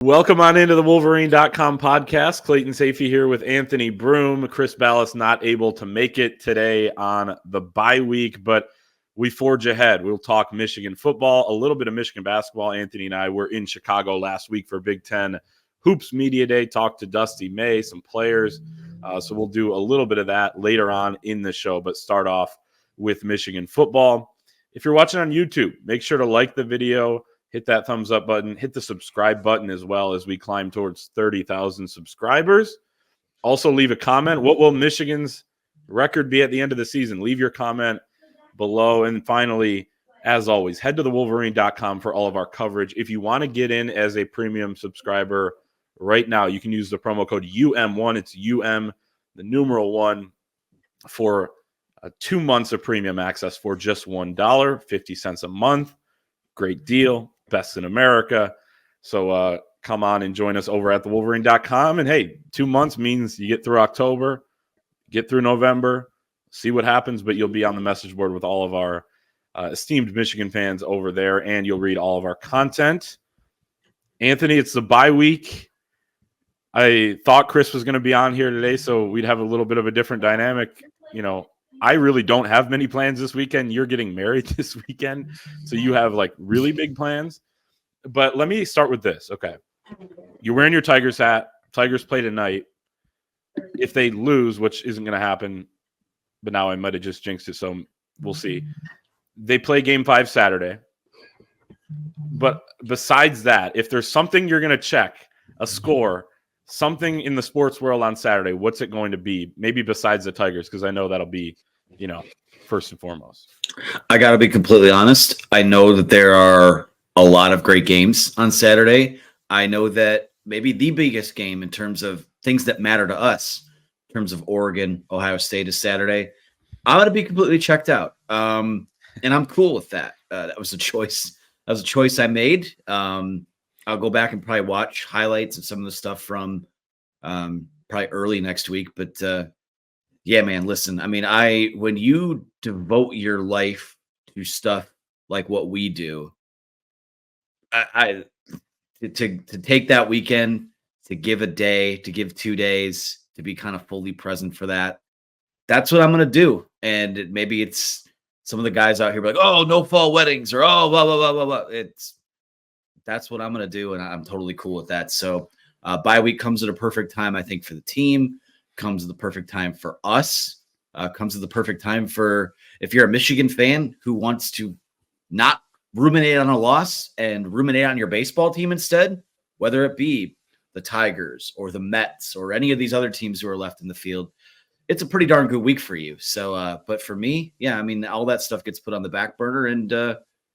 Welcome on into the Wolverine.com podcast. Clayton Sayfie here with Anthony Broome. Chris Ballas not able to make it today on the bye week, but we forge ahead. We'll talk Michigan football, a little bit of Michigan basketball. Anthony and I were in Chicago last week for Big Ten Hoops Media Day, talked to Dusty May, some players. So we'll do a little bit of that later on in the show, but start off with Michigan football. If you're watching on YouTube, make sure to like the video, hit that thumbs up button, hit the subscribe button as well as we climb towards 30,000 subscribers. Also, leave a comment. What will Michigan's record be at the end of the season? Leave your comment below. And finally, as always, head to thewolverine.com for all of our coverage. If you want to get in as a premium subscriber right now, you can use the promo code UM1. It's UM, the numeral 1, for 2 months of premium access for just $1, 50 cents a month. Great deal. Best in America. So come on and join us over at thewolverine.com. And hey, 2 months means you get through October, get through November, see what happens, but you'll be on the message board with all of our esteemed Michigan fans over there, and you'll read all of our content. Anthony, it's the bye week. I thought Chris was going to be on here today, so we'd have a little bit of a different dynamic. You know, I really don't have many plans this weekend. You're getting married this weekend, so you have like really big plans. But let me start with this. Okay. You're wearing your Tigers hat. Tigers play tonight. If they lose, which isn't going to happen, but now I might have just jinxed it, so we'll see. They play Game 5 Saturday. But besides that, if there's something you're going to check, a score, something in the sports world on Saturday, what's it going to be? Maybe besides the Tigers, because I know that'll be, first and foremost. I got to be completely honest. I know that there are a lot of great games on Saturday. I know that maybe the biggest game in terms of things that matter to us, in terms of Oregon, Ohio State is Saturday. I'm going to be completely checked out. And I'm cool with that. That was a choice. That was a choice I made. I'll go back and probably watch highlights of some of the stuff from probably early next week. But yeah, man, listen, I mean, when you devote your life to stuff like what we do, to take that weekend, to give a day, to give 2 days, to be kind of fully present for that, that's what I'm going to do. And maybe it's some of the guys out here like, oh, no fall weddings, or oh, blah, blah, blah, blah, blah. That's what I'm going to do, and I'm totally cool with that. So bye week comes at a perfect time, I think, for the team, comes at the perfect time for us, comes at the perfect time for if you're a Michigan fan who wants to not ruminate on a loss and ruminate on your baseball team instead, whether it be the Tigers or the Mets or any of these other teams who are left in the field. It's a pretty darn good week for you. So, but for me, yeah, I mean, all that stuff gets put on the back burner, and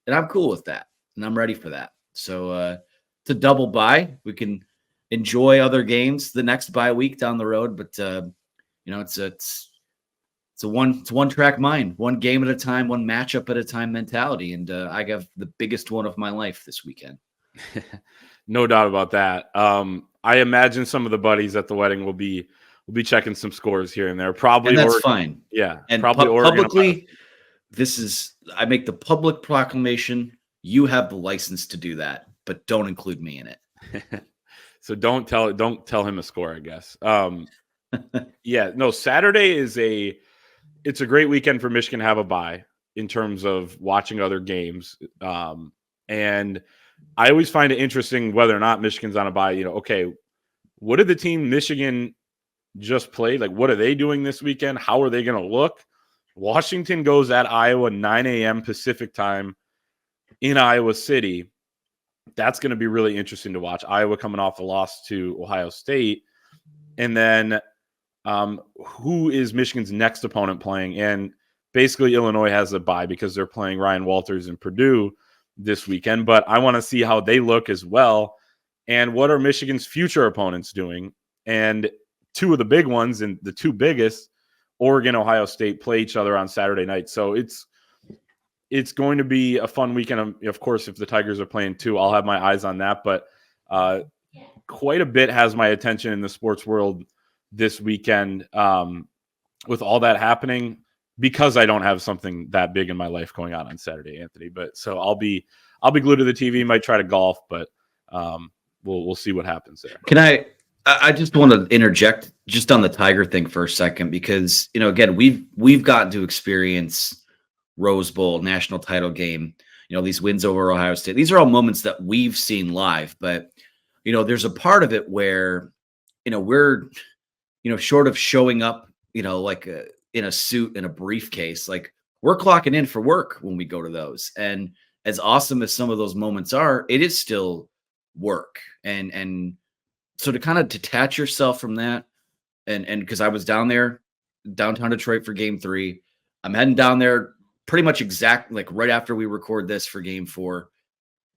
I'm cool with that, and I'm ready for that. So it's a double bye. We can enjoy other games the next bye week down the road, but it's a one track mind, one game at a time, one matchup at a time mentality, and I have the biggest one of my life this weekend. No doubt about that. I imagine some of the buddies at the wedding will be checking some scores here and there. Probably, and that's Oregon. Fine. Yeah, and probably publicly. I make the public proclamation. You have the license to do that, but don't include me in it. So don't tell him a score, I guess. Yeah, no, Saturday it's a great weekend for Michigan to have a bye in terms of watching other games. And I always find it interesting whether or not Michigan's on a bye, okay, what did the team Michigan just played? Like, what are they doing this weekend? How are they going to look? Washington goes at Iowa 9 a.m. Pacific time in Iowa City. That's going to be really interesting to watch. Iowa coming off a loss to Ohio State. And then who is Michigan's next opponent playing? And basically Illinois has a bye because they're playing Ryan Walters and Purdue this weekend. But I want to see how they look as well. And what are Michigan's future opponents doing? And two of the big ones, and the two biggest, Oregon, Ohio State, play each other on Saturday night. So it's going to be a fun weekend. Of course, if the Tigers are playing too, I'll have my eyes on that. But quite a bit has my attention in the sports world this weekend with all that happening, because I don't have something that big in my life going on Saturday, Anthony. But so I'll be glued to the TV, might try to golf, but we'll see what happens there. Can I just want to interject just on the Tiger thing for a second, because, you know, again, we've gotten to experience Rose Bowl, national title game, you know, these wins over Ohio State. These are all moments that we've seen live, but, you know, there's a part of it where, you know, we're, you know, short of showing up, you know, like in a suit and a briefcase, like we're clocking in for work when we go to those. And as awesome as some of those moments are, it is still work. And so to kind of detach yourself from that, and because I was downtown Detroit for game 3, I'm heading down there pretty much exactly like right after we record this for game 4,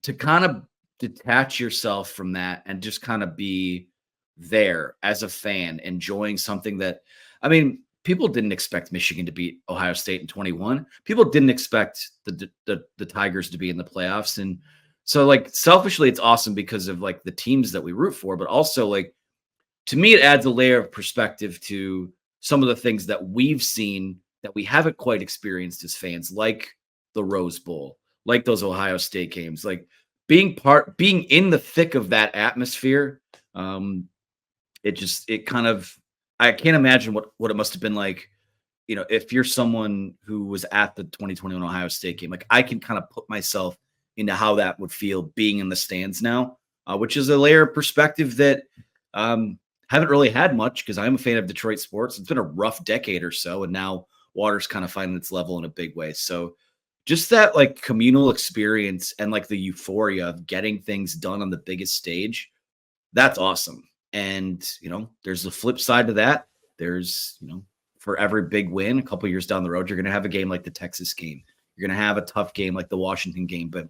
to kind of detach yourself from that and just kind of be there as a fan, enjoying something that, I mean, people didn't expect Michigan to beat Ohio State in 21. People didn't expect the Tigers to be in the playoffs. And so, like, selfishly, it's awesome because of like the teams that we root for, but also, like, to me, it adds a layer of perspective to some of the things that we've seen that we haven't quite experienced as fans, like the Rose Bowl, like those Ohio State games, like being in the thick of that atmosphere. It kind of, I can't imagine what it must have been like, you know, if you're someone who was at the 2021 Ohio State game. Like, I can kind of put myself into how that would feel being in the stands now, which is a layer of perspective that haven't really had much, because I'm a fan of Detroit sports. It's been a rough decade or so, and now water's kind of finding its level in a big way. So just that like communal experience and like the euphoria of getting things done on the biggest stage, that's awesome. And, you know, there's the flip side to that. There's, you know, for every big win, a couple years down the road, you're going to have a game like the Texas game. You're going to have a tough game like the Washington game. But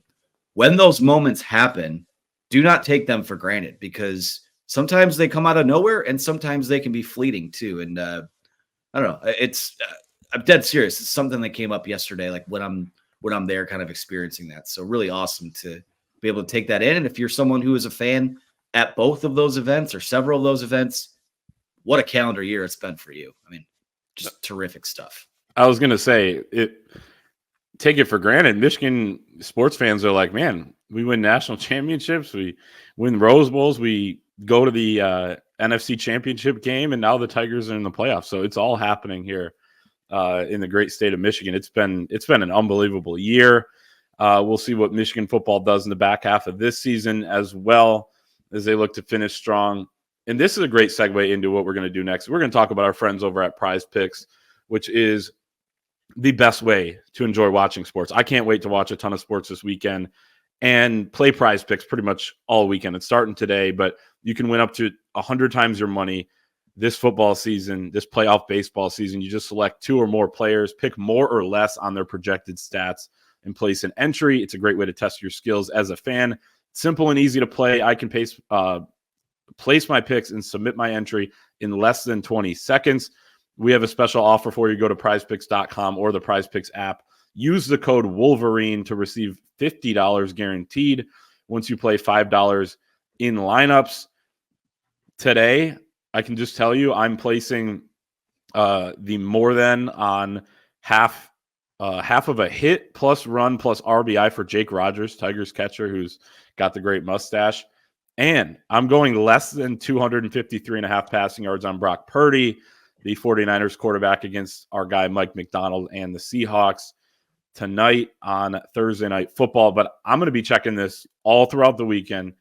when those moments happen, do not take them for granted, because sometimes they come out of nowhere and sometimes they can be fleeting too. And I don't know. I'm dead serious. It's something that came up yesterday, like when I'm there kind of experiencing that. So really awesome to be able to take that in. And if you're someone who is a fan at both of those events or several of those events, what a calendar year it's been for you. I mean, just terrific stuff. I was going to say, take it for granted. Michigan sports fans are like, man, we win national championships, we win Rose Bowls, we go to the NFC championship game, and now the Tigers are in the playoffs. So it's all happening here in the great state of Michigan. It's been an unbelievable year. We'll see what Michigan football does in the back half of this season, as well as they look to finish strong. And this is a great segue into what we're going to do next. We're going to talk about our friends over at PrizePicks, which is the best way to enjoy watching sports. I can't wait to watch a ton of sports this weekend and play PrizePicks pretty much all weekend. It's starting today, but you can win up to 100 times your money this football season, this playoff baseball season. You just select 2 or more players, pick more or less on their projected stats, and place an entry. It's a great way to test your skills as a fan. Simple and easy to play. I can place my picks and submit my entry in less than 20 seconds. We have a special offer for you. Go to prizepicks.com or the PrizePicks app. Use the code Wolverine to receive $50 guaranteed once you play $5 in lineups. Today, I can just tell you I'm placing the more than on half of a hit plus run plus RBI for Jake Rogers, Tigers catcher, who's got the great mustache. And I'm going less than 253.5 passing yards on Brock Purdy, the 49ers quarterback, against our guy Mike McDonald and the Seahawks tonight on Thursday Night Football. But I'm going to be checking this all throughout the weekend,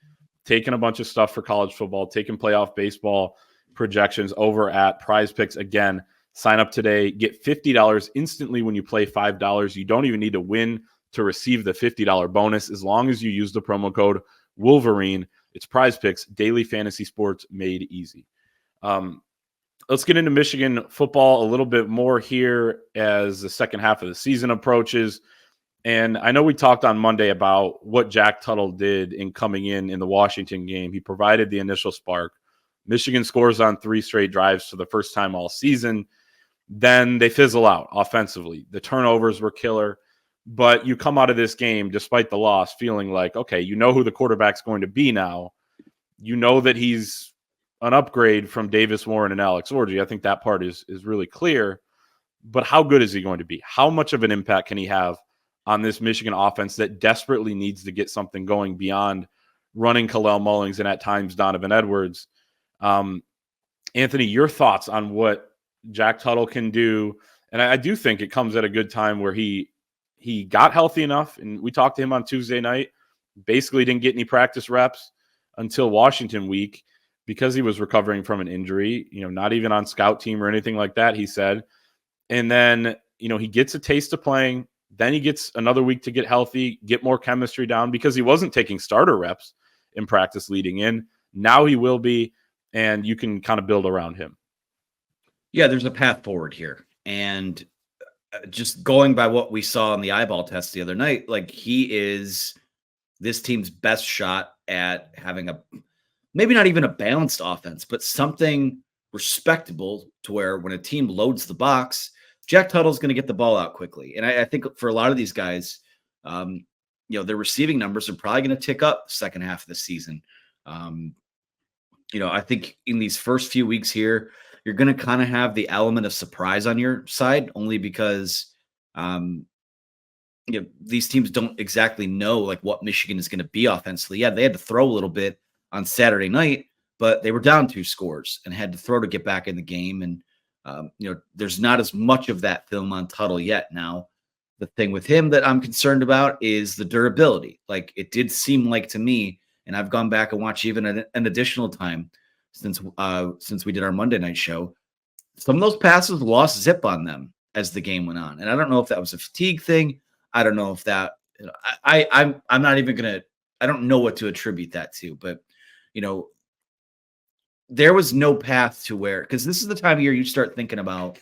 taking a bunch of stuff for college football, taking playoff baseball projections over at PrizePicks. Again, sign up today, get $50 instantly when you play $5. You don't even need to win to receive the $50 bonus as long as you use the promo code Wolverine. It's PrizePicks, daily fantasy sports made easy. Let's get into Michigan football a little bit more here as the second half of the season approaches. And I know we talked on Monday about what Jack Tuttle did in coming in the Washington game. He provided the initial spark. Michigan scores on 3 straight drives for the first time all season. Then they fizzle out offensively. The turnovers were killer. But you come out of this game, despite the loss, feeling like, okay, you know who the quarterback's going to be now. You know that he's an upgrade from Davis Warren and Alex Orji. I think that part is really clear. But how good is he going to be? How much of an impact can he have on this Michigan offense that desperately needs to get something going beyond running Khalil Mullings and at times Donovan Edwards. Anthony, your thoughts on what Jack Tuttle can do? And I do think it comes at a good time where he got healthy enough, and we talked to him on Tuesday night, basically didn't get any practice reps until Washington week because he was recovering from an injury, not even on scout team or anything like that, he said. And then, he gets a taste of playing. Then he gets another week to get healthy, get more chemistry down because he wasn't taking starter reps in practice leading in. Now he will be, and you can kind of build around him. Yeah, there's a path forward here. And just going by what we saw in the eyeball test the other night, like he is this team's best shot at having maybe not even a balanced offense, but something respectable to where when a team loads the box, Jack Tuttle's going to get the ball out quickly. And I think for a lot of these guys, their receiving numbers are probably going to tick up the second half of the season. I think in these first few weeks here, you're going to kind of have the element of surprise on your side only because these teams don't exactly know like what Michigan is going to be offensively. Yeah, they had to throw a little bit on Saturday night, but they were down 2 scores and had to throw to get back in the game. And, there's not as much of that film on Tuttle yet. Now, the thing with him that I'm concerned about is the durability. Like it did seem like to me, and I've gone back and watched even an additional time since we did our Monday night show, some of those passes lost zip on them as the game went on. And I don't know if that was a fatigue thing. I don't know if that, I'm not even going to, I don't know what to attribute that to, but there was no path to where, because this is the time of year you start thinking about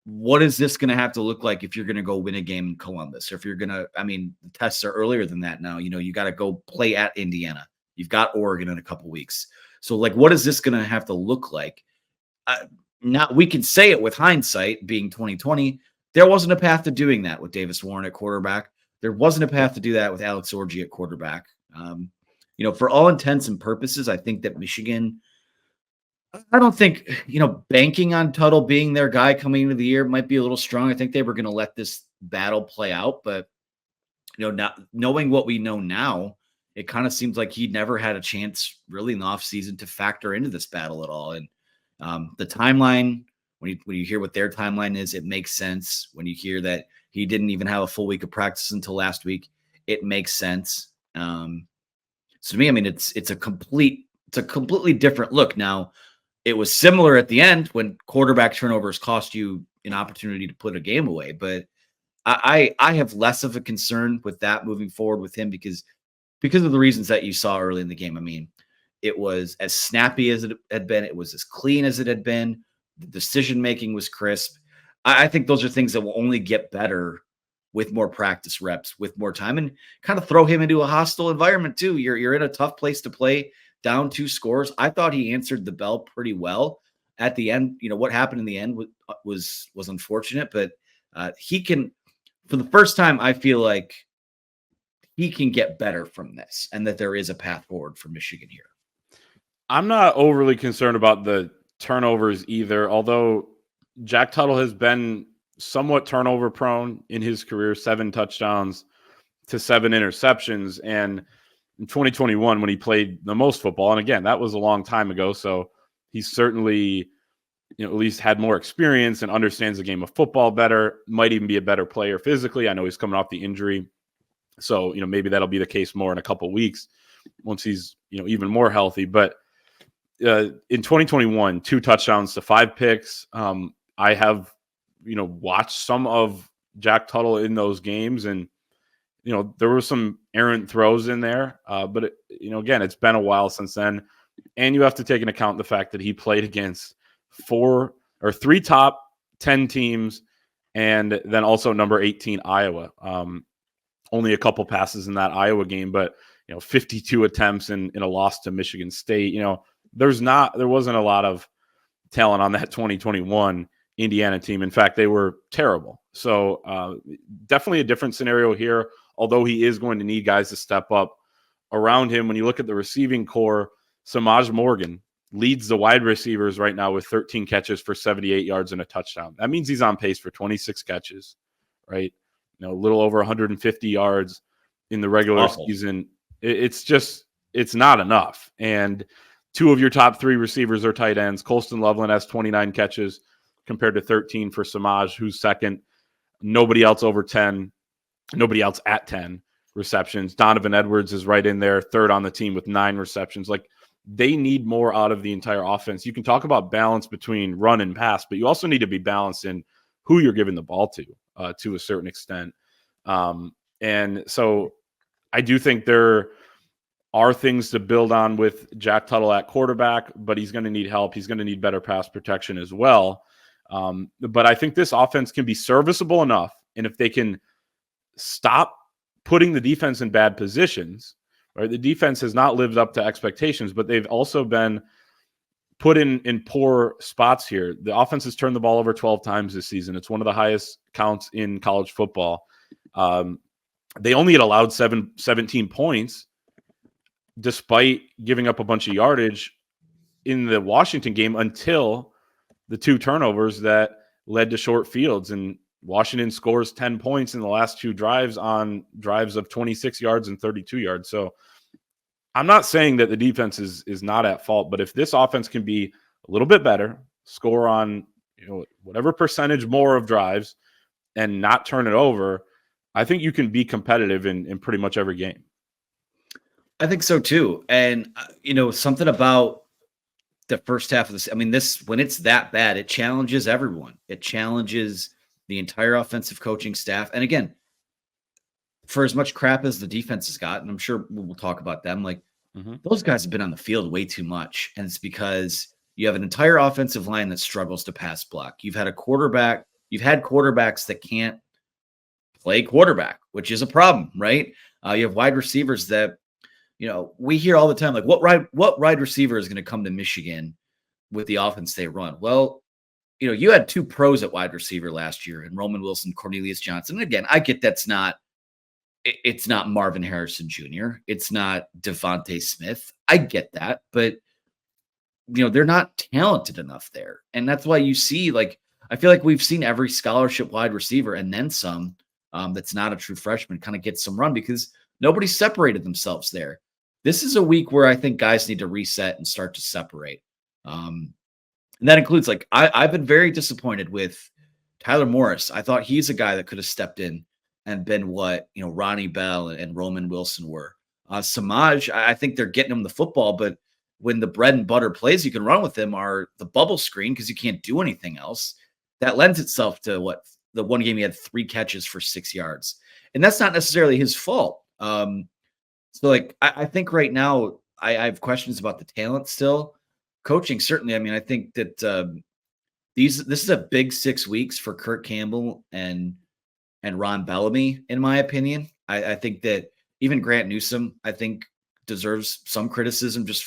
what is this going to have to look like if you're going to go win a game in Columbus, or if you're going to, the tests are earlier than that now, you got to go play at Indiana. You've got Oregon in a couple weeks. So like, what is this going to have to look like? Now we can say it with hindsight being 2020, there wasn't a path to doing that with Davis Warren at quarterback. There wasn't a path to do that with Alex Orji at quarterback. For all intents and purposes, I think that Michigan, I don't think, banking on Tuttle being their guy coming into the year might be a little strong. I think they were going to let this battle play out, but, not knowing what we know now, it kind of seems like he never had a chance really in the offseason to factor into this battle at all. And the timeline, when you hear what their timeline is, it makes sense. When you hear that he didn't even have a full week of practice until last week, it makes sense. So to me, it's a completely different look. Now, it was similar at the end when quarterback turnovers cost you an opportunity to put a game away. But I have less of a concern with that moving forward with him because of the reasons that you saw early in the game. It was as snappy as it had been. It was as clean as it had been. The decision-making was crisp. I think those are things that will only get better with more practice reps, with more time, and kind of throw him into a hostile environment too. You're in a tough place to play, down 2 scores. I thought he answered the bell pretty well at the end. What happened in the end was unfortunate, but he can, for the first time, I feel like he can get better from this and that there is a path forward for Michigan here. I'm not overly concerned about the turnovers either, although Jack Tuttle has been somewhat turnover prone in his career, 7 touchdowns to 7 interceptions. And in 2021, when he played the most football, and again, that was a long time ago, so he's certainly, at least had more experience and understands the game of football better, might even be a better player physically. I know he's coming off the injury, so, maybe that'll be the case more in a couple of weeks once he's, even more healthy. But in 2021, 2 touchdowns to 5 picks. I have, watched some of Jack Tuttle in those games, and there were some errant throws in there, but again, it's been a while since then, and you have to take into account the fact that he played against 3 top 10 teams, and then also number 18 Iowa. Only a couple passes in that Iowa game, but 52 attempts in a loss to Michigan State. There wasn't a lot of talent on that 2021 Indiana team. In fact, they were terrible. So definitely a different scenario here, although he is going to need guys to step up around him. When you look at the receiving core, Samaj Morgan leads the wide receivers right now with 13 catches for 78 yards and a touchdown. That means he's on pace for 26 catches, right? A little over 150 yards in the regular season. It's just it's not enough. And two of your top three receivers are tight ends. Colston Loveland has 29 catches compared to 13 for Samaj, who's second. Nobody else over 10. Nobody else at 10 receptions. Donovan Edwards is right in there, third on the team with 9 receptions. Like, they need more out of the entire offense. You can talk about balance between run and pass, but you also need to be balanced in who you're giving the ball to a certain extent. And so I do think there are things to build on with Jack Tuttle at quarterback, but he's going to need help. He's going to need better pass protection as well. But I think this offense can be serviceable enough. And if they can stop putting the defense in bad positions, right? The defense has not lived up to expectations, but they've also been put in poor spots here. The offense has turned the ball over 12 times this season. It's one of the highest counts in college football. They only had allowed 17 points despite giving up a bunch of yardage in the Washington game until the 2 turnovers that led to short fields. And Washington scores 10 points in the last 2 drives on drives of 26 yards and 32 yards. So I'm not saying that the defense is not at fault, but if this offense can be a little bit better, score on whatever percentage more of drives and not turn it over, I think you can be competitive in pretty much every game. I think so too. And something about the first half of this, I mean, when it's that bad, it challenges everyone. It challenges the entire offensive coaching staff. And again, for as much crap as the defense has got, and I'm sure we'll talk about them, like those guys have been on the field way too much. And it's because you have an entire offensive line that struggles to pass block. You've had quarterbacks that can't play quarterback, which is a problem, right? You have wide receivers that, we hear all the time, like what wide receiver is going to come to Michigan with the offense they run? Well, you had 2 pros at wide receiver last year in Roman Wilson, Cornelius Johnson. And again, I get it's not Marvin Harrison Jr. It's not Devontae Smith. I get that, but they're not talented enough there. And that's why you see, I feel like we've seen every scholarship wide receiver and then some that's not a true freshman kind of get some run because nobody separated themselves there. This is a week where I think guys need to reset and start to separate. And that includes, I've been very disappointed with Tyler Morris. I thought he's a guy that could have stepped in and been what, Ronnie Bell and Roman Wilson were. Samaj, I think they're getting him the football, but when the bread and butter plays you can run with him are the bubble screen because you can't do anything else. That lends itself to the one game he had 3 catches for 6 yards. And that's not necessarily his fault. So I think right now I have questions about the talent still. Coaching, certainly. I mean, I think that this is a big 6 weeks for Kurt Campbell and Ron Bellamy, in my opinion. I think that even Grant Newsome, I think, deserves some criticism just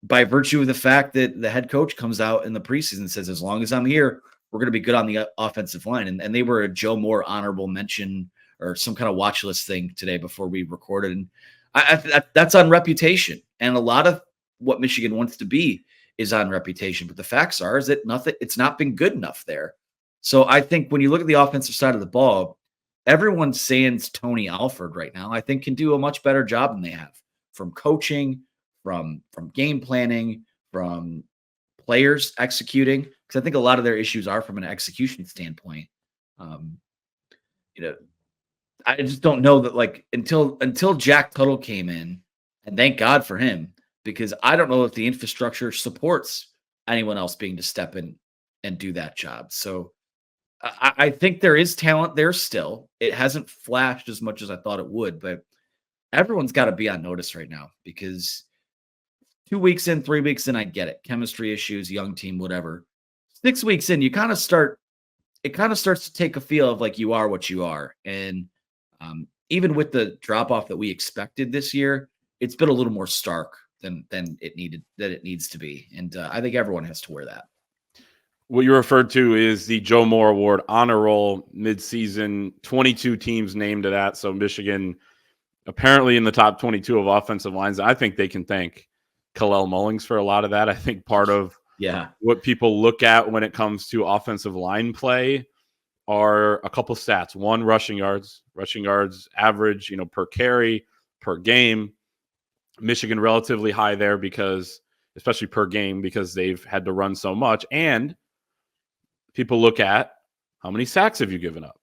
by virtue of the fact that the head coach comes out in the preseason and says, as long as I'm here, we're going to be good on the offensive line. And they were a Joe Moore honorable mention or some kind of watch list thing today before we recorded. And that's on reputation. And a lot of what Michigan wants to be is on reputation. But the facts are is that it's not been good enough there. So I think when you look at the offensive side of the ball, everyone's saying Tony Alford right now, I think can do a much better job than they have from coaching, from game planning, from players executing. Because I think a lot of their issues are from an execution standpoint. I just don't know that until Jack Tuttle came in, and thank God for him, because I don't know if the infrastructure supports anyone else being to step in and do that job. So I think there is talent there still. It hasn't flashed as much as I thought it would, but everyone's got to be on notice right now because 2 weeks in, 3 weeks in, I get it. Chemistry issues, young team, whatever. 6 weeks in, it kind of starts to take a feel of you are what you are. And even with the drop off that we expected this year, it's been a little more stark than it needs to be. And I think everyone has to wear that. What you referred to is the Joe Moore Award honor roll midseason, 22 teams named to that. So Michigan apparently in the top 22 of offensive lines. I think they can thank Kalel Mullings for a lot of that. I think part of what people look at when it comes to offensive line play are a couple stats. One, rushing yards average, per carry, per game. Michigan relatively high there because, especially per game, because they've had to run so much. And people look at how many sacks have you given up?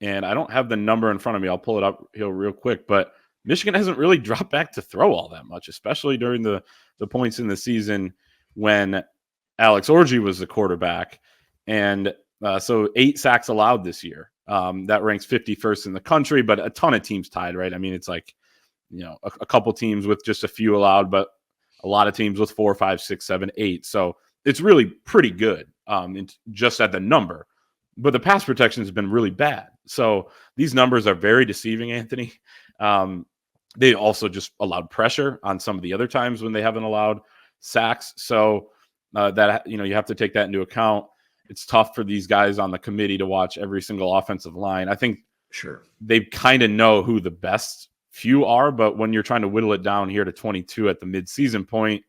And I don't have the number in front of me. I'll pull it up here real quick. But Michigan hasn't really dropped back to throw all that much, especially during the points in the season when Alex Orji was the quarterback. And so 8 sacks allowed this year. That ranks 51st in the country, but a ton of teams tied, right? I mean, it's like, a couple teams with just a few allowed, but a lot of teams with 4, 5, 6, 7, 8. So it's really pretty good just at the number. But the pass protection has been really bad. So these numbers are very deceiving, Anthony. They also just allowed pressure on some of the other times when they haven't allowed sacks. So that, you have to take that into account. It's tough for these guys on the committee to watch every single offensive line. I think they kind of know who the best few are, but when you're trying to whittle it down here to 22 at the midseason point,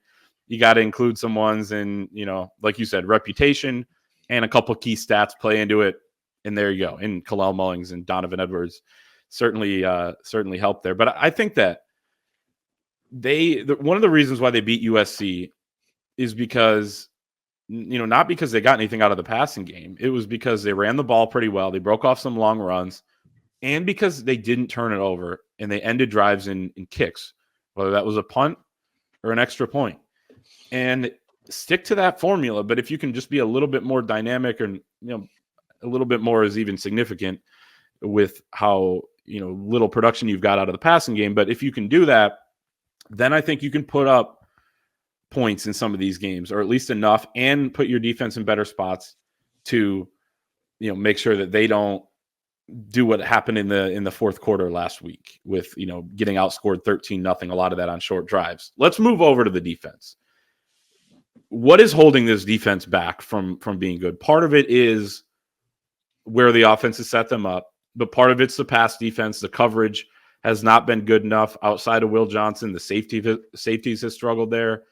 you got to include some ones and, like you said, reputation and a couple key stats play into it. And there you go. And Kalel Mullings and Donovan Edwards certainly helped there. But I think that one of the reasons why they beat USC is because, not because they got anything out of the passing game. It was because they ran the ball pretty well. They broke off some long runs, and because they didn't turn it over and they ended drives in kicks, whether that was a punt or an extra point. And stick to that formula. But if you can just be a little bit more dynamic, or a little bit more is even significant with how little production you've got out of the passing game. But if you can do that, then I think you can put up points in some of these games, or at least enough, and put your defense in better spots to make sure that they don't do what happened in the fourth quarter last week with getting outscored 13-0, a lot of that on short drives. Let's move over to the defense. What is holding this defense back from being good? Part of it is where the offense has set them up, but part of it's the pass defense. The coverage has not been good enough outside of Will Johnson. The safeties has struggled there.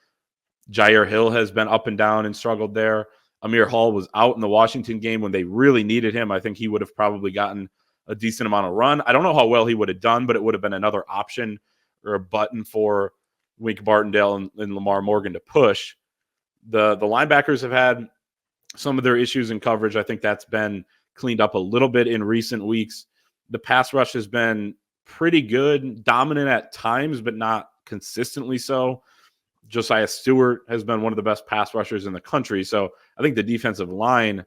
Jair Hill has been up and down and struggled there. Amir Hall was out in the Washington game when they really needed him. I think he would have probably gotten a decent amount of run. I don't know how well he would have done, but it would have been another option or a button for Wink Martindale and Lamar Morgan to push. The linebackers have had some of their issues in coverage. I think that's been cleaned up a little bit in recent weeks. The pass rush has been pretty good, dominant at times, but not consistently so. Josiah Stewart has been one of the best pass rushers in the country. So I think the defensive line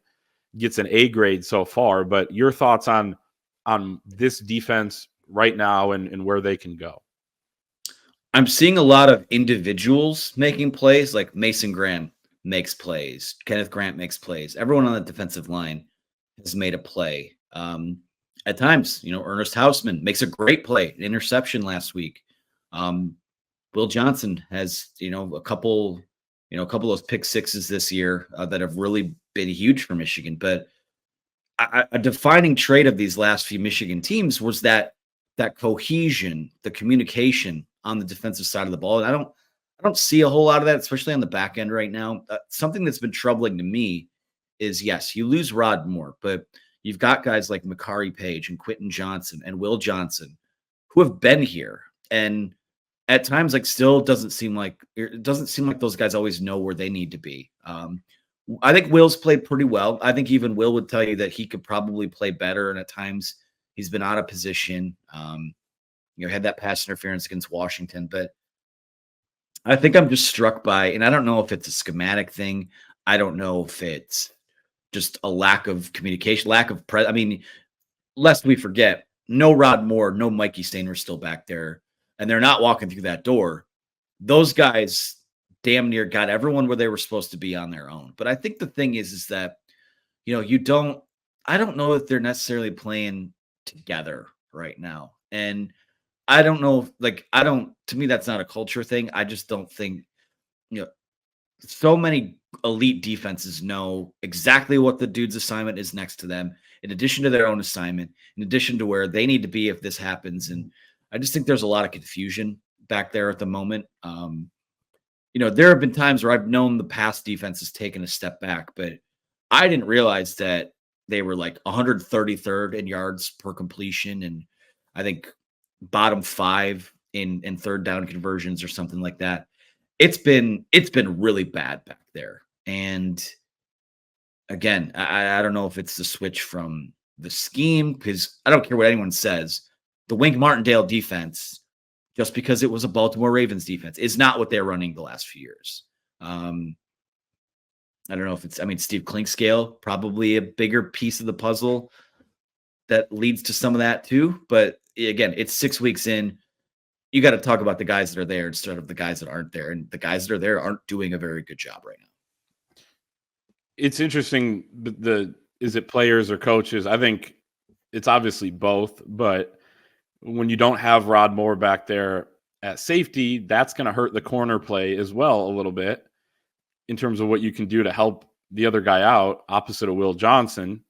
gets an A grade so far. But your thoughts on this defense right now and where they can go? I'm seeing a lot of individuals making plays, like Mason Graham makes plays. Kenneth Grant makes plays. Everyone on the defensive line has made a play. At times, Ernest Hausman makes a great play, an interception last week. Will Johnson has, a couple of those pick sixes this year that have really been huge for Michigan. But a defining trait of these last few Michigan teams was that cohesion, the communication on the defensive side of the ball. And I don't see a whole lot of that, especially on the back end right now. Something that's been troubling to me is, yes, you lose Rod Moore, but you've got guys like Makari Page and Quentin Johnson and Will Johnson who have been here. And at times, still doesn't seem like those guys always know where they need to be. I think Will's played pretty well. I think even Will would tell you that he could probably play better. And at times he's been out of position. Had that pass interference against Washington, but I think I'm just struck by, and I don't know if it's a schematic thing. I don't know if it's just a lack of communication, lest we forget, no Rod Moore, no Mikey Stainer still back there, and they're not walking through that door. Those guys damn near got everyone where they were supposed to be on their own. But I think the thing is that, I don't know if they're necessarily playing together right now. And I don't know, to me, that's not a culture thing. I just don't think, so many elite defenses know exactly what the dude's assignment is next to them, in addition to their own assignment, in addition to where they need to be if this happens. And I just think there's a lot of confusion back there at the moment. There have been times where I've known the past defense has taken a step back, but I didn't realize that they were 133rd in yards per completion. And I think bottom 5 in third down conversions or something like that. It's been really bad back there. And again, I don't know if it's the switch from the scheme, because I don't care what anyone says. The Wink Martindale defense, just because it was a Baltimore Ravens defense, is not what they're running the last few years. I don't know if it's, Steve Klinkscale, probably a bigger piece of the puzzle that leads to some of that too. But again, it's 6 weeks in. You got to talk about the guys that are there instead of the guys that aren't there. And the guys that are there aren't doing a very good job right now. It's interesting. Is it players or coaches? I think it's obviously both. But when you don't have Rod Moore back there at safety, that's going to hurt the corner play as well a little bit in terms of what you can do to help the other guy out opposite of Will Johnson.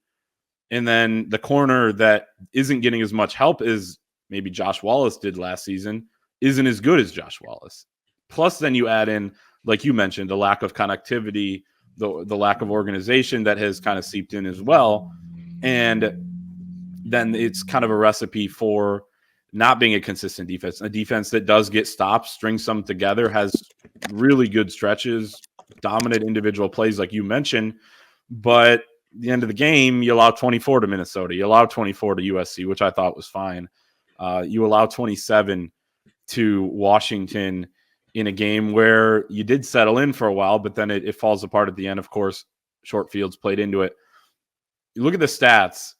And then the corner that isn't getting as much help as maybe Josh Wallace did last season isn't as good as Josh Wallace. Plus, then you add in, like you mentioned, the lack of connectivity, the lack of organization that has kind of seeped in as well. And then it's kind of a recipe for not being a consistent defense, a defense that does get stops, strings some together, has really good stretches, dominant individual plays like you mentioned, but at the end of the game, you allow 24 to Minnesota, you allow 24 to USC, which I thought was fine. You allow 27 to Washington in a game where you did settle in for a while, but then it falls apart at the end. Of course, short fields played into it. You look at the stats.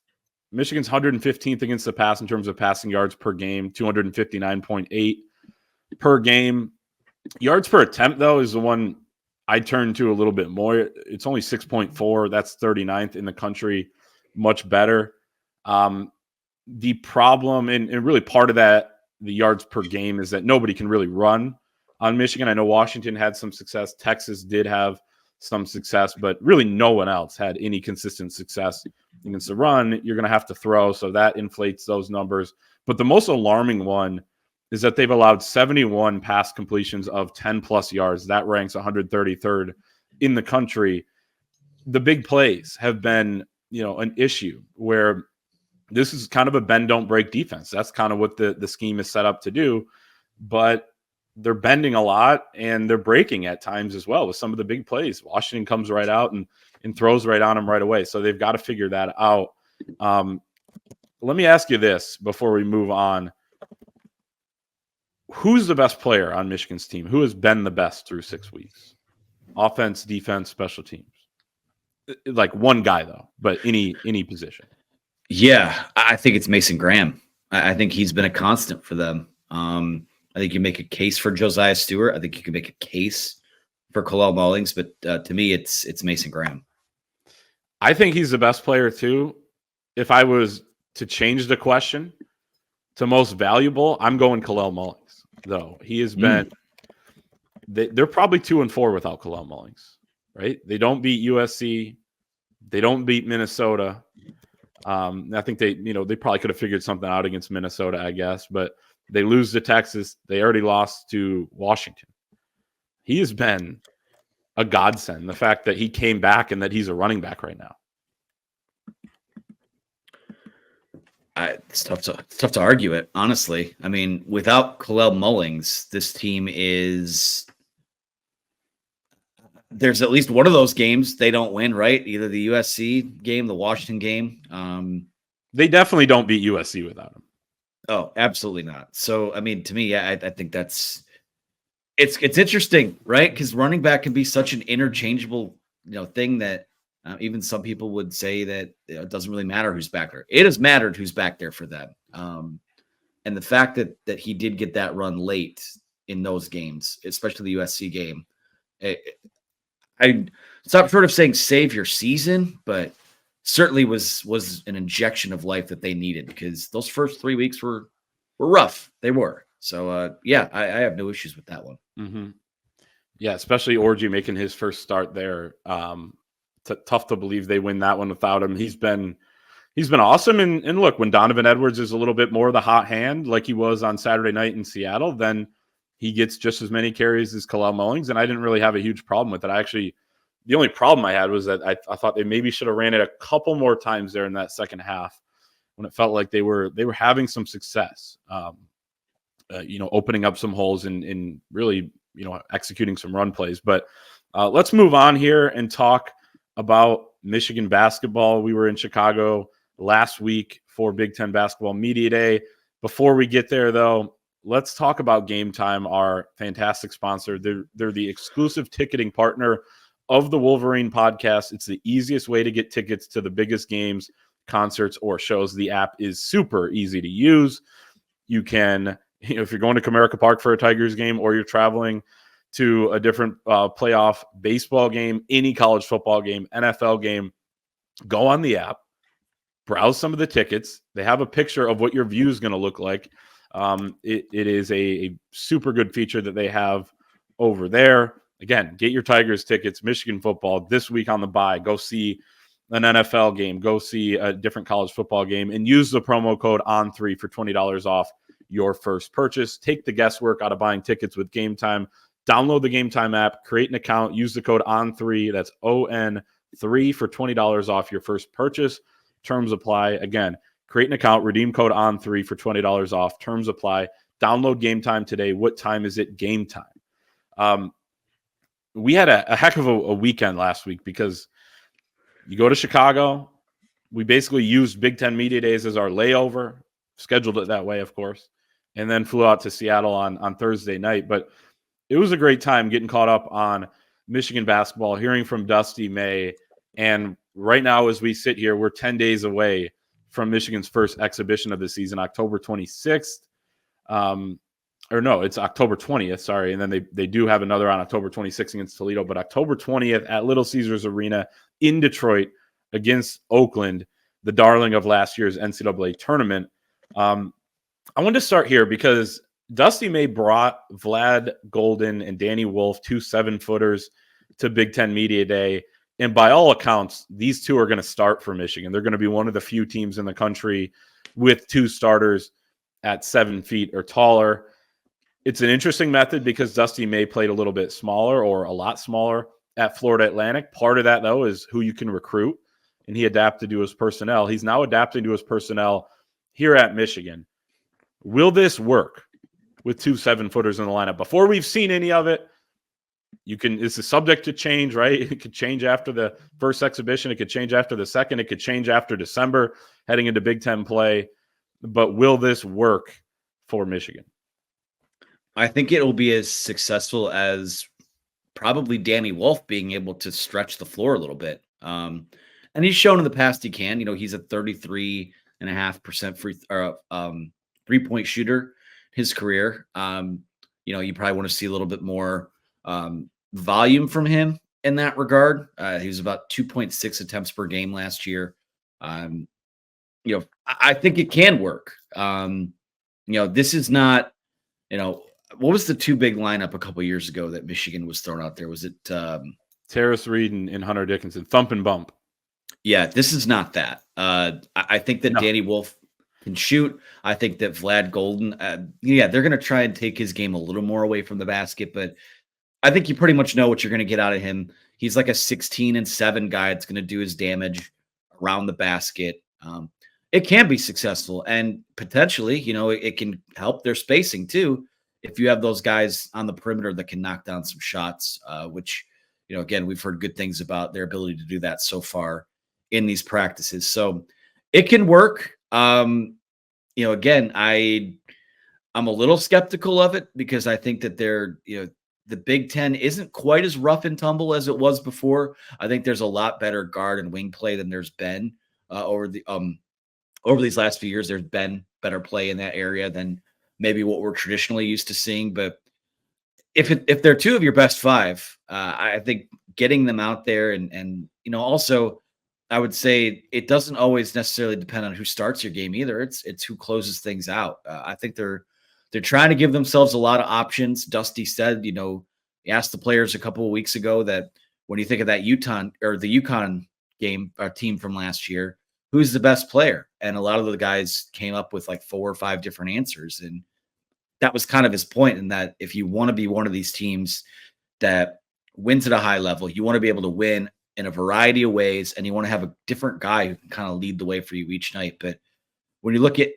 Michigan's 115th against the pass in terms of passing yards per game, 259.8 per game. Yards per attempt, though, is the one I turn to a little bit more. It's only 6.4. That's 39th in the country. Much better. The problem, and really part of that, the yards per game, is that nobody can really run on Michigan. I know Washington had some success. Texas did have some success, but really no one else had any consistent success against the run. You're going to have to throw, so that inflates those numbers. But the most alarming one is that they've allowed 71 pass completions of 10-plus yards. That ranks 133rd in the country. The big plays have been, an issue where this is kind of a bend, don't break defense. That's kind of what the scheme is set up to do. But they're bending a lot, and they're breaking at times as well with some of the big plays. Washington comes right out and throws right on them right away. So they've got to figure that out. Let me ask you this before we move on. Who's the best player on Michigan's team? Who has been the best through 6 weeks? Offense, defense, special teams. Like one guy, though, but any position. Yeah, I think it's Mason Graham. I think he's been a constant for them. I think you make a case for Josiah Stewart. I think you can make a case for Kalel Mullings, but to me, it's Mason Graham. I think he's the best player, too. If I was to change the question to most valuable, I'm going Kalel Mullings, though. He has been they're probably 2-4 without Kalel Mullings, right? They don't beat USC. They don't beat Minnesota. I think they probably could have figured something out against Minnesota, I guess, but they lose to Texas. They already lost to Washington. He has been a godsend. The fact that he came back and that he's a running back right now. It's tough to argue it, honestly. I mean, without Kalel Mullings, this team is. There's at least one of those games they don't win, right? Either the USC game, the Washington game. They definitely don't beat USC without him. Oh, absolutely not. So, I mean, to me, I think it's interesting, right? Because running back can be such an interchangeable, thing that even some people would say that it doesn't really matter who's back there. It has mattered who's back there for them. And the fact that he did get that run late in those games, especially the USC game, I stop short of saying save your season, but certainly was an injection of life that they needed, because those first 3 weeks were rough. They were. So, I have no issues with that one. Mm-hmm. Yeah, especially Orji making his first start there. Tough to believe they win that one without him. He's been awesome. And look, when Donovan Edwards is a little bit more the hot hand, like he was on Saturday night in Seattle, then he gets just as many carries as Kalel Mullings, and I didn't really have a huge problem with it. The only problem I had was that I thought they maybe should have ran it a couple more times there in that second half when it felt like they were having some success. opening up some holes in really, executing some run plays. But let's move on here and talk about Michigan basketball. We were in Chicago last week for Big Ten Basketball Media Day. Before we get there, though, let's talk about Gametime, our fantastic sponsor. They're the exclusive ticketing partner of the Wolverine podcast. It's the easiest way to get tickets to the biggest games, concerts, or shows. The app is super easy to use. You can, if you're going to Comerica Park for a Tigers game, or you're traveling to a different playoff baseball game, any college football game, NFL game, go on the app, browse some of the tickets. They have a picture of what your view is going to look like. It is a super good feature that they have over there. Again, get your Tigers tickets, Michigan football this week on the bye. Go see an NFL game, go see a different college football game, and use the promo code ON3 for $20 off your first purchase. Take the guesswork out of buying tickets with Gametime. Download the Gametime app, create an account, use the code ON3, that's ON3 for $20 off your first purchase. Terms apply. Again, create an account, redeem code ON3 for $20 off. Terms apply. Download Gametime today. What time is it? Gametime. We had a heck of a weekend last week because you go to Chicago. We basically used Big Ten Media Days as our layover, scheduled it that way, of course, and then flew out to Seattle on Thursday night. But it was a great time getting caught up on Michigan basketball, hearing from Dusty May. And right now, as we sit here, we're 10 days away from Michigan's first exhibition of the season, October 26th. Or no, it's October 20th, sorry. And then they do have another on October 26th against Toledo. But October 20th at Little Caesars Arena in Detroit against Oakland, the darling of last year's NCAA tournament. I wanted to start here because Dusty May brought Vlad Golden and Danny Wolf, 2 7-footers, to Big Ten Media Day. And by all accounts, these two are going to start for Michigan. They're going to be one of the few teams in the country with 2 starters at 7 feet or taller. It's an interesting method because Dusty May played a little bit smaller or a lot smaller at Florida Atlantic. Part of that, though, is who you can recruit, and he adapted to his personnel. He's now adapting to his personnel here at Michigan. Will this work with 2 7-footers in the lineup? Before we've seen any of it, it's a subject to change, right? It could change after the first exhibition. It could change after the second. It could change after December heading into Big Ten play. But will this work for Michigan? I think it will be as successful as probably Danny Wolf being able to stretch the floor a little bit. And he's shown in the past he can. He's a 33.5% three-point shooter his career. You probably want to see a little bit more volume from him in that regard. He was about 2.6 attempts per game last year. I think it can work. This is not, what was the 2 big lineup a couple years ago that Michigan was thrown out there? Was it Terrace Reed and Hunter Dickinson, thump and bump? Yeah, this is not that. I think that Danny Wolf can shoot. I think that Vlad Golden, they're going to try and take his game a little more away from the basket, but I think you pretty much know what you're going to get out of him. He's like a 16-7 guy that's going to do his damage around the basket. It can be successful, and potentially, it can help their spacing too. If you have those guys on the perimeter that can knock down some shots, which, again, we've heard good things about their ability to do that so far in these practices. So it can work. Again, I'm a little skeptical of it because I think that the Big Ten isn't quite as rough and tumble as it was before. I think there's a lot better guard and wing play than there's been over these last few years. There's been better play in that area than maybe what we're traditionally used to seeing. But if they're 2 of your best 5, I think getting them out there and also I would say it doesn't always necessarily depend on who starts your game either. It's who closes things out. I think they're trying to give themselves a lot of options. Dusty said, he asked the players a couple of weeks ago that when you think of that the UConn game or team from last year, who's the best player? And a lot of the guys came up with like 4 or 5 different answers. And that was kind of his point, in that if you want to be one of these teams that wins at a high level, you want to be able to win in a variety of ways, and you want to have a different guy who can kind of lead the way for you each night. But when you look at,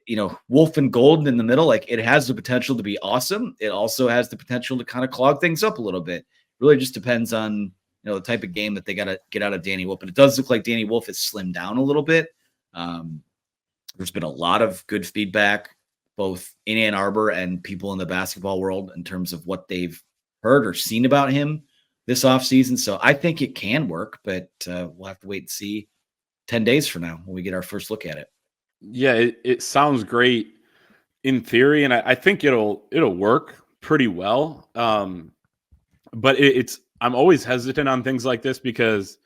Wolf and Golden in the middle, like it has the potential to be awesome. It also has the potential to kind of clog things up a little bit. Really just depends on, the type of game that they got to get out of Danny Wolf. But it does look like Danny Wolf has slimmed down a little bit. There's been a lot of good feedback, both in Ann Arbor and people in the basketball world in terms of what they've heard or seen about him this offseason. So I think it can work, but we'll have to wait and see 10 days from now when we get our first look at it. Yeah, it sounds great in theory, and I think it'll work pretty well. But I'm always hesitant on things like this because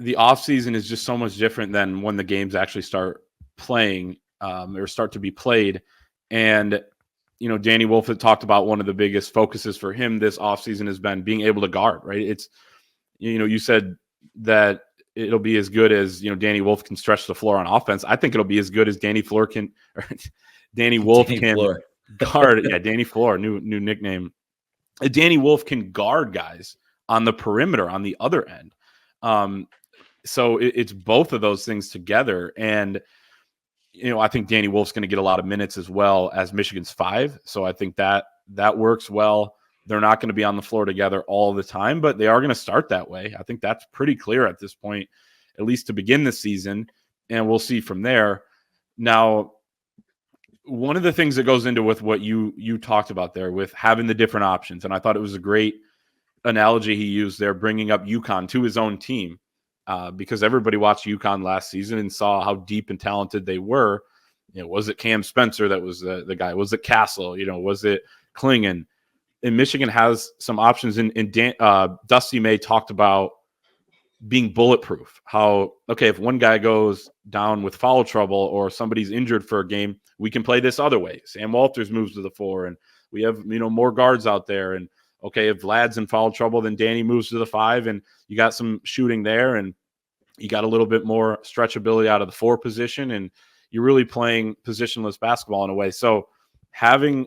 the offseason is just so much different than when the games actually start playing or start to be played. And Danny Wolf had talked about one of the biggest focuses for him this offseason has been being able to guard, right? It's, you said that it'll be as good as, Danny Wolf can stretch the floor on offense. I think it'll be as good as Danny Wolf can guard. Yeah, Danny Floor, new nickname. Danny Wolf can guard guys on the perimeter on the other end. So it's both of those things together. And, I think Danny Wolf's going to get a lot of minutes as well as Michigan's 5. So I think that works well. They're not going to be on the floor together all the time, but they are going to start that way. I think that's pretty clear at this point, at least to begin the season. And we'll see from there. Now, one of the things that goes into with what you talked about there with having the different options, and I thought it was a great analogy he used there, bringing up UConn to his own team, because everybody watched UConn last season and saw how deep and talented they were. Was it Cam Spencer that was the guy? Was it Castle? Was it Klingon? And Michigan has some options. Dusty May talked about being bulletproof. How, okay, if one guy goes down with foul trouble or somebody's injured for a game, we can play this other way. Sam Walters moves to the 4, and we have, more guards out there. And okay, if Vlad's in foul trouble, then Danny moves to the 5, and you got some shooting there, and you got a little bit more stretchability out of the 4 position, and you're really playing positionless basketball in a way. So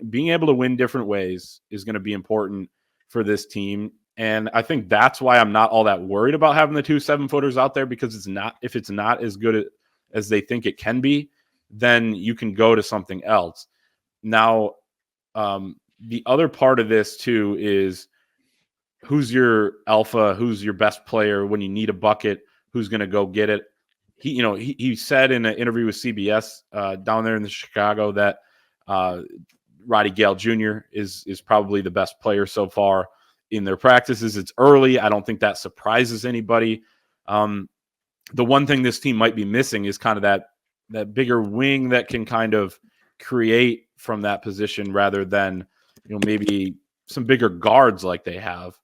being able to win different ways is going to be important for this team. And I think that's why I'm not all that worried about having the 2 7-footers out there, because if it's not as good as they think it can be, then you can go to something else. Now, the other part of this too is who's your alpha, who's your best player when you need a bucket, who's going to go get it. He said in an interview with CBS down there in Chicago that Roddy Gale Jr. is probably the best player so far in their practices. It's early. I don't think that surprises anybody. The one thing this team might be missing is kind of that bigger wing that can kind of create from that position rather than, maybe some bigger guards like they have.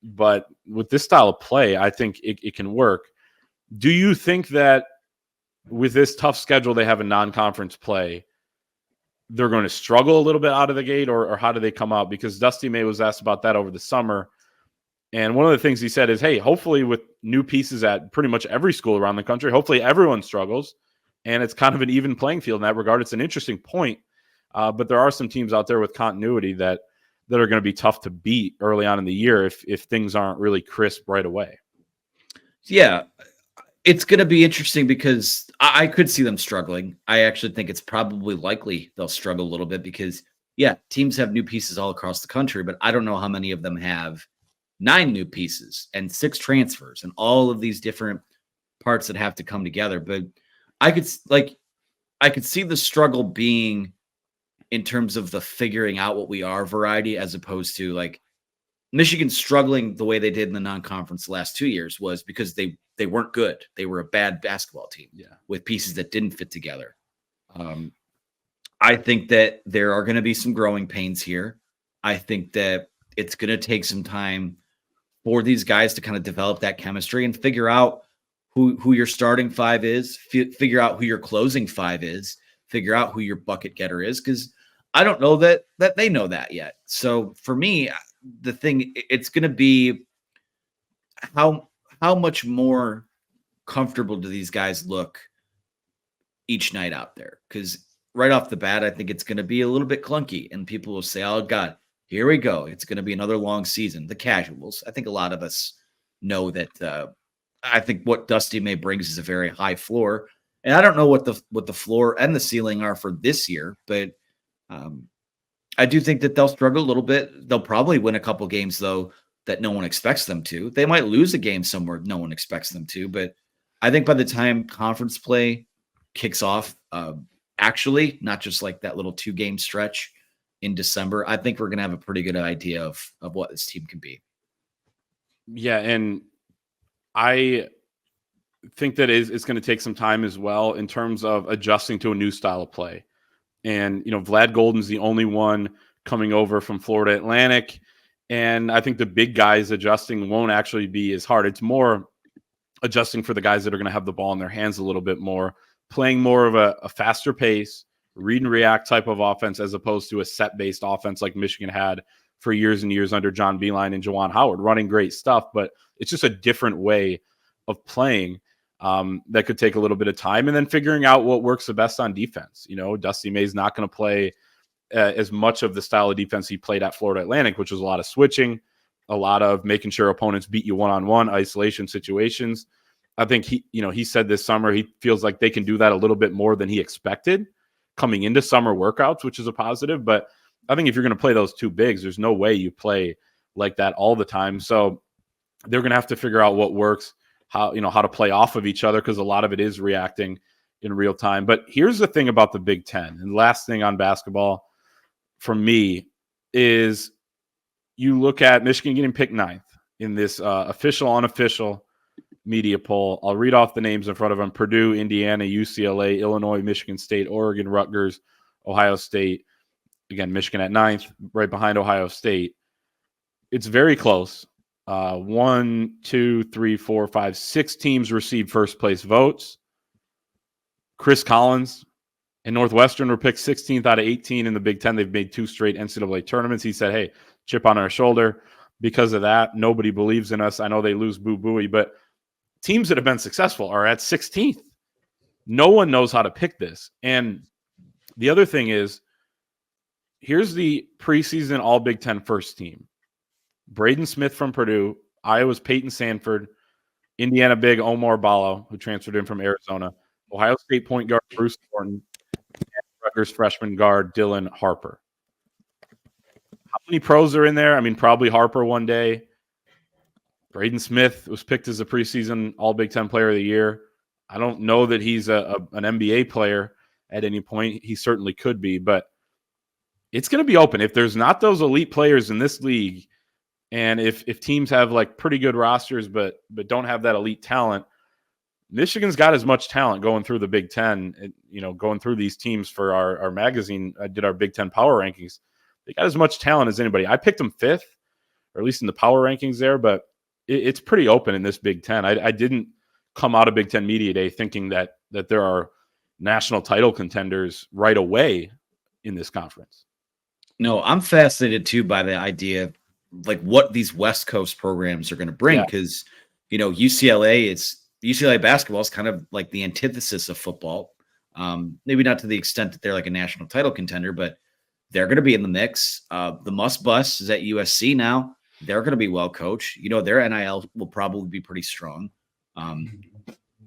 But with this style of play, I think it can work. Do you think that with this tough schedule they have in non-conference play, they're going to struggle a little bit out of the gate, or how do they come out? Because Dusty May was asked about that over the summer. And one of the things he said is, hey, hopefully with new pieces at pretty much every school around the country, hopefully everyone struggles. And it's kind of an even playing field in that regard. It's an interesting point. But there are some teams out there with continuity that are going to be tough to beat early on in the year if things aren't really crisp right away. Yeah, it's going to be interesting because I could see them struggling. I actually think it's probably likely they'll struggle a little bit because, yeah, teams have new pieces all across the country, but I don't know how many of them have 9 new pieces and 6 transfers and all of these different parts that have to come together. But I could see the struggle being in terms of the figuring out what we are variety, as opposed to like Michigan struggling the way they did in the non-conference the last 2 years was because they weren't good. They were a bad basketball team with pieces that didn't fit together. I think that there are going to be some growing pains here. I think that it's going to take some time for these guys to kind of develop that chemistry and figure out who your starting 5 is, figure out who your closing 5 is, figure out who your bucket getter is, because I don't know that they know that yet. So for me, the thing, it's going to be how much more comfortable do these guys look each night out there? Because right off the bat, I think it's going to be a little bit clunky, and people will say, oh, God, here we go. It's going to be another long season. The casuals. I think a lot of us know that I think what Dusty May brings is a very high floor. And I don't know what the floor and the ceiling are for this year, but I do think that they'll struggle a little bit. They'll probably win a couple games though that no one expects them to. They might lose a game somewhere no one expects them to, but I think by the time conference play kicks off, actually, not just like that little 2-game stretch in December, I think we're going to have a pretty good idea of what this team can be. Yeah, and I think that it's going to take some time as well in terms of adjusting to a new style of play. And, Vlad Golden's the only one coming over from Florida Atlantic. And I think the big guys adjusting won't actually be as hard. It's more adjusting for the guys that are going to have the ball in their hands a little bit more, playing more of a faster pace, read and react type of offense as opposed to a set-based offense like Michigan had for years and years under John Beilein and Juwan Howard, running great stuff. But it's just a different way of playing. That could take a little bit of time, and then figuring out what works the best on defense. Dusty May's not going to play as much of the style of defense he played at Florida Atlantic, which was a lot of switching, a lot of making sure opponents beat you one-on-one, isolation situations. I think he said this summer he feels like they can do that a little bit more than he expected coming into summer workouts, which is a positive. But I think if you're going to play those two bigs, there's no way you play like that all the time. So they're going to have to figure out what works, how to play off of each other, because a lot of it is reacting in real time. But here's the thing about the Big Ten, and last thing on basketball for me is you look at Michigan getting picked 9th in this official, unofficial media poll. I'll read off the names in front of them: Purdue, Indiana, UCLA, Illinois, Michigan State, Oregon, Rutgers, Ohio State. Again, Michigan at 9th, right behind Ohio State. It's very close. 1, 2, 3, 4, 5, 6 teams received first place votes. Chris Collins and Northwestern were picked 16th out of 18 in the Big Ten. They've made 2 straight NCAA tournaments. He said, hey, chip on our shoulder. Because of that, nobody believes in us. I know they lose Boo Booey, but teams that have been successful are at 16th. No one knows how to pick this. And the other thing is, here's the preseason All Big Ten first team: Braden Smith from Purdue, Iowa's Peyton Sanford, Indiana big Omar Ballo, who transferred in from Arizona, Ohio State point guard Bruce Thornton, and Rutgers freshman guard Dylan Harper. How many pros are in there? I mean, probably Harper one day. Braden Smith was picked as a preseason All Big Ten Player of the Year. I don't know that he's an NBA player at any point. He certainly could be, but it's going to be open. If there's not those elite players in this league, and if teams have like pretty good rosters but don't have that elite talent, Michigan's got as much talent going through the Big Ten, going through these teams for our magazine. I did our Big Ten power rankings. They got as much talent as anybody. I picked them 5th, or at least in the power rankings there, but it's pretty open in this Big Ten. I didn't come out of Big Ten Media Day thinking that there are national title contenders right away in this conference. No, I'm fascinated too by the idea of like what these West Coast programs are going to bring, because UCLA basketball is kind of like the antithesis of football. Maybe not to the extent that they're like a national title contender, but they're going to be in the mix. The Must Bus is at USC now. They're going to be well coached. Their NIL will probably be pretty strong.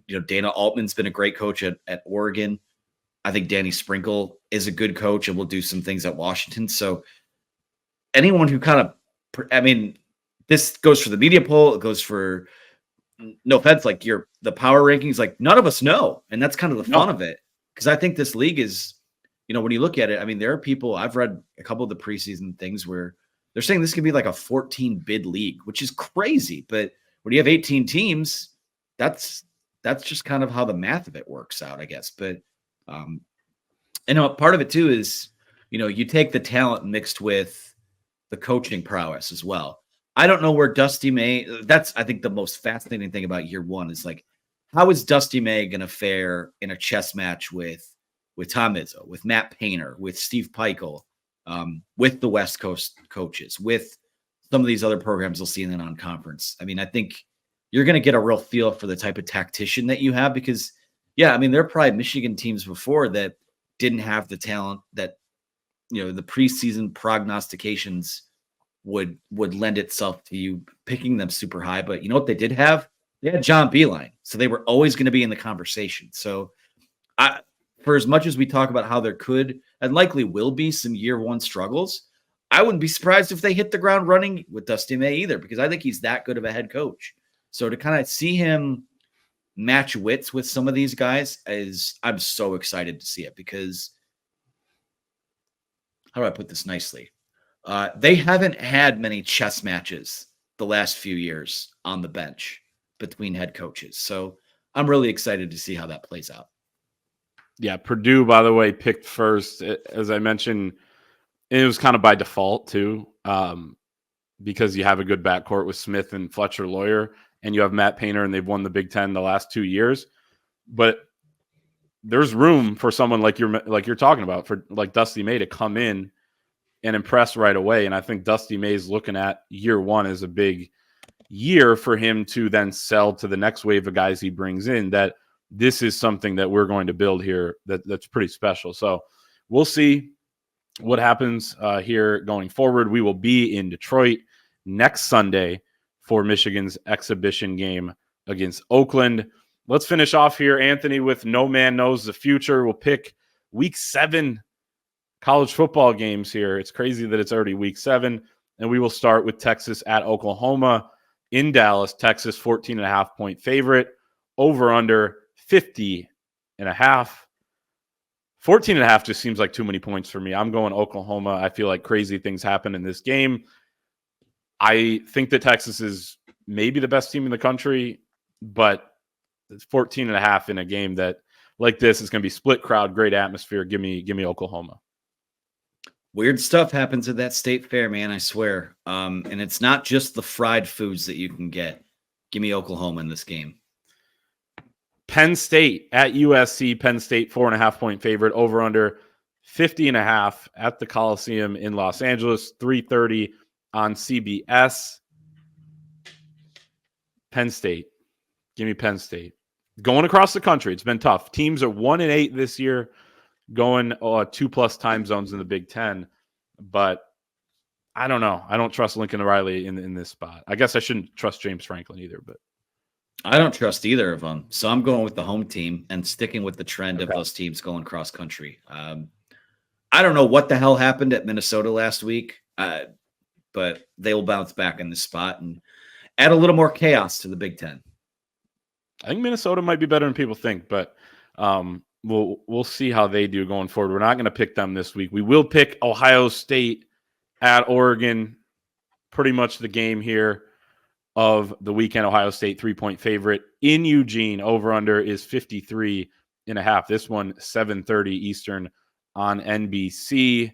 Dana Altman's been a great coach at Oregon. I think Danny Sprinkle is a good coach and will do some things at Washington. So anyone who this goes for the media poll. It goes for, no offense, like the power rankings, like none of us know. And that's kind of the fun of it. Because I think this league is, when you look at it, there are people, I've read a couple of the preseason things where they're saying this could be like a 14 bid league, which is crazy. But when you have 18 teams, that's just kind of how the math of it works out, I guess. But part of it too is, you take the talent mixed with the coaching prowess as well. I don't know where Dusty May, that's, I think the most fascinating thing about year one is like, how is Dusty May going to fare in a chess match with Tom Izzo, with Matt Painter, with Steve Peichel, with the West Coast coaches, with some of these other programs we'll see in the non-conference. I think you're going to get a real feel for the type of tactician that you have, because there are probably Michigan teams before that didn't have the talent that, the preseason prognostications would lend itself to you picking them super high. But you know what they did have? They had John Beilein. So they were always going to be in the conversation. So For as much as we talk about how there could and likely will be some year one struggles, I wouldn't be surprised if they hit the ground running with Dusty May either, because I think he's that good of a head coach. So to kind of see him match wits with some of these guys I'm so excited to see it, because how do I put this nicely? They haven't had many chess matches the last few years on the bench between head coaches. So I'm really excited to see how that plays out. Yeah, Purdue, by the way, picked first, as I mentioned. And it was kind of by default too, because you have a good backcourt with Smith and Fletcher Lawyer, and you have Matt Painter, and they've won the Big Ten the last 2 years. But there's room for someone like you're talking about, for like Dusty May, to come in and impress right away. And I think Dusty May's looking at year one as a big year for him to then sell to the next wave of guys he brings in, that this is something that we're going to build here that's pretty special. So we'll see what happens here going forward. We will be in Detroit next Sunday for Michigan's exhibition game against Oakland. Let's finish off here, Anthony, with No Man Knows the Future. We'll pick Week 7 college football games here. It's crazy that it's already Week 7, and we will start with Texas at Oklahoma in Dallas. Texas 14.5-point favorite, over under 50.5. 14.5 just seems like too many points for me. I'm going Oklahoma. I feel like crazy things happen in this game. I think that Texas is maybe the best team in the country, but it's 14.5 in a game that like this is going to be split crowd, great atmosphere. Give me Oklahoma. Weird stuff happens at that state fair, man, I swear. And it's not just the fried foods that you can get. Give me Oklahoma in this game. Penn State at USC. Penn State 4.5-point favorite, over under 50.5 at the Coliseum in Los Angeles. 3:30 on CBS. Penn State. Give me Penn State. Going across the country, it's been tough. Teams are 1-8 this year, going 2+ time zones in the Big Ten. But I don't know. I don't trust Lincoln Riley in this spot. I guess I shouldn't trust James Franklin either, but I don't trust either of them. So I'm going with the home team and sticking with the trend of those teams going cross country. I don't know what the hell happened at Minnesota last week, but they will bounce back in this spot and add a little more chaos to the Big Ten. I think Minnesota might be better than people think, but we'll see how they do going forward. We're not going to pick them this week. We will pick Ohio State at Oregon. Pretty much the game here of the weekend. Ohio State 3-point favorite in Eugene. Over under is 53.5. This one 7:30 Eastern on NBC.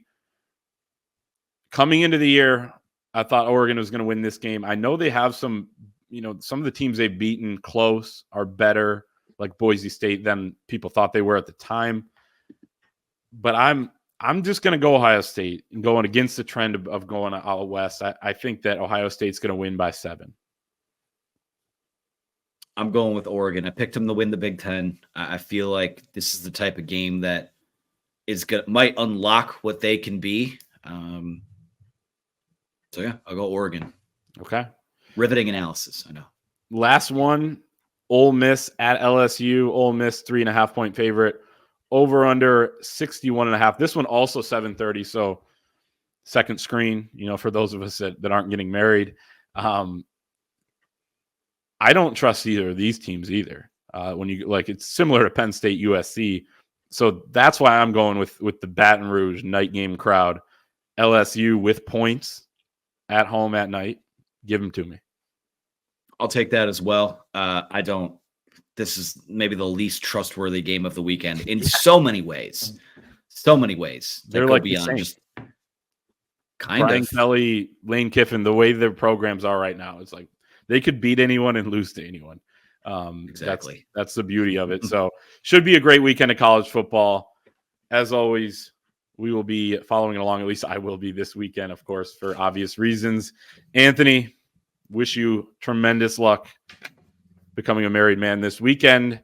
Coming into the year, I thought Oregon was going to win this game. I know they have some of the teams they've beaten close are better, like Boise State, than people thought they were at the time. But I'm just going to go Ohio State and going against the trend of going out west. I think that Ohio State's going to win by 7. I'm going with Oregon. I picked them to win the Big Ten. I feel like this is the type of game that might unlock what they can be. So yeah, I'll go Oregon. Okay. Riveting analysis, I know. Last one, Ole Miss at LSU. Ole Miss 3.5-point favorite, over under 61.5. This one also 7:30. So second screen, for those of us that aren't getting married. I don't trust either of these teams either. It's similar to Penn State USC. So that's why I'm going with the Baton Rouge night game crowd. LSU with points at home at night. Give them to me. I'll take that as well. This is maybe the least trustworthy game of the weekend in so many ways. So many ways. They're like beyond just Brian Kelly, Lane Kiffin, the way their programs are right now. It's like they could beat anyone and lose to anyone. Exactly. That's the beauty of it. So should be a great weekend of college football. As always, we will be following along. At least I will be this weekend, of course, for obvious reasons. Anthony, wish you tremendous luck becoming a married man this weekend.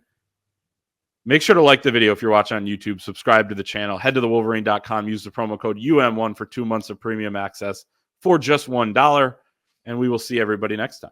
Make sure to like the video if you're watching on YouTube. Subscribe to the channel. Head to thewolverine.com. Use the promo code UM1 for 2 months of premium access for just $1. And we will see everybody next time.